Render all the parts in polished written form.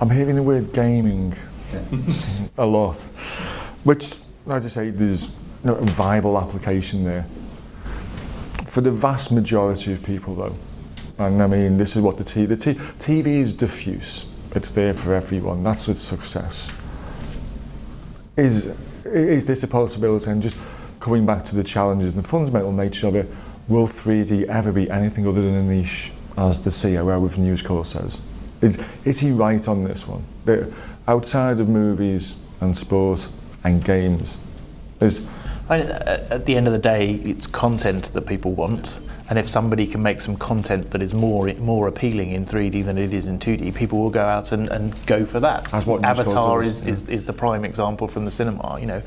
I'm hearing the word gaming a lot, which, as I say, there's a viable application there. For the vast majority of people, though, and I mean, this is what the TV is diffuse. It's there for everyone. That's its success. Is this a possibility? And just coming back to the challenges and the fundamental nature of it, will 3D ever be anything other than a niche, as the COO of News Corp says? Is he right on this one? Outside of movies and sport and games, at the end of the day, it's content that people want. And if somebody can make some content that is more appealing in 3D than it is in 2D, people will go out and go for that. That's what Avatar is the prime example from the cinema. You know,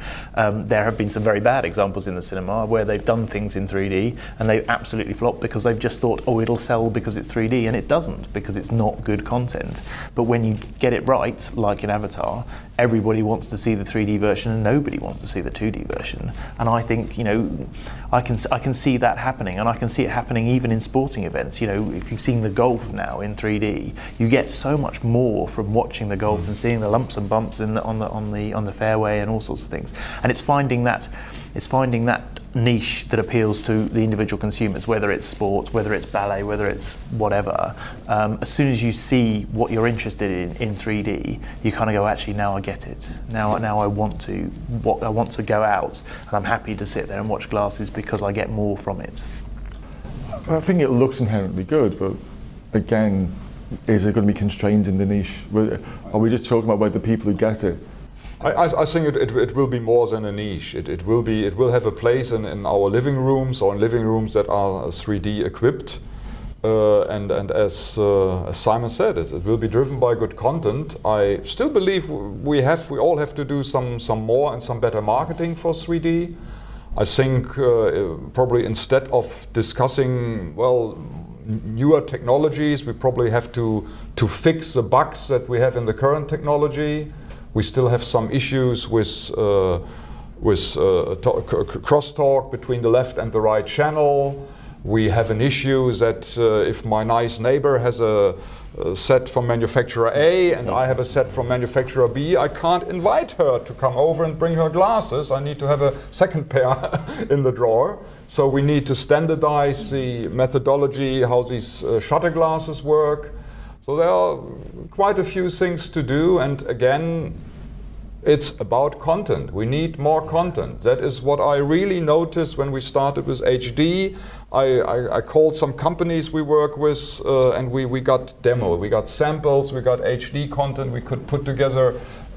there have been some very bad examples in the cinema where they've done things in 3D and they absolutely flop because they've just thought, oh, it'll sell because it's 3D, and it doesn't, because it's not good content. But when you get it right, like in Avatar, everybody wants to see the 3D version and nobody wants to see the 2D version. And I think, you know, I can see that happening, and I can see it happening even in sporting events. You know, if you've seen the golf now in 3D, you get so much more from watching the golf and seeing the lumps and bumps on the fairway and all sorts of things. And it's finding that niche that appeals to the individual consumers, whether it's sports, whether it's ballet, whether it's whatever. As soon as you see what you're interested in 3D, you kind of go, actually, now I get it. Now I want to go out, and I'm happy to sit there and watch glasses because I get more from it. I think it looks inherently good, but again, is it going to be constrained in the niche? Are we just talking about the people who get it? I think it will be more than a niche. It will have a place in our living rooms, or in living rooms that are 3D equipped. And as Simon said, it will be driven by good content. I still believe we all have to do some more and some better marketing for 3D. I think probably instead of discussing, well, newer technologies, we probably have to fix the bugs that we have in the current technology. We still have some issues with crosstalk between the left and the right channel. We have an issue that if my nice neighbor has a set from manufacturer A and I have a set from manufacturer B, I can't invite her to come over and bring her glasses. I need to have a second pair in the drawer. So we need to standardize the methodology, how these shutter glasses work. So there are quite a few things to do, and again, it's about content. We need more content. That is what I really noticed when we started with HD. I called some companies we work with and we got demo. We got samples, we got HD content. We could put together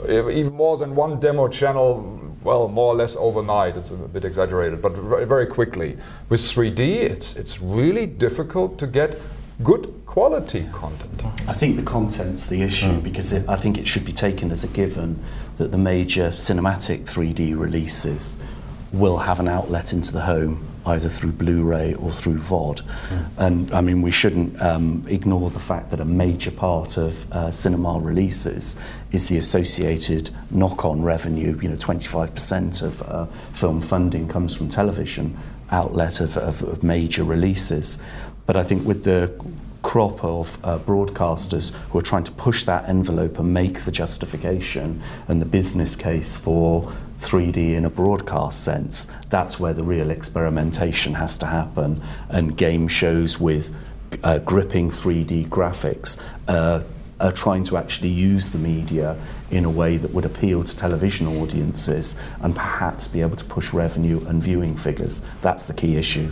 even more than one demo channel, well, more or less overnight. It's a bit exaggerated, but very quickly. With 3D, it's really difficult to get good quality content. I think the content's the issue, because I think it should be taken as a given that the major cinematic 3D releases will have an outlet into the home, either through Blu-ray or through VOD. And I mean, we shouldn't ignore the fact that a major part of cinema releases is the associated knock-on revenue. You know, 25% of film funding comes from television outlet of major releases. But I think with the crop of broadcasters who are trying to push that envelope and make the justification and the business case for 3D in a broadcast sense, that's where the real experimentation has to happen. And game shows with gripping 3D graphics are trying to actually use the media in a way that would appeal to television audiences and perhaps be able to push revenue and viewing figures. That's the key issue.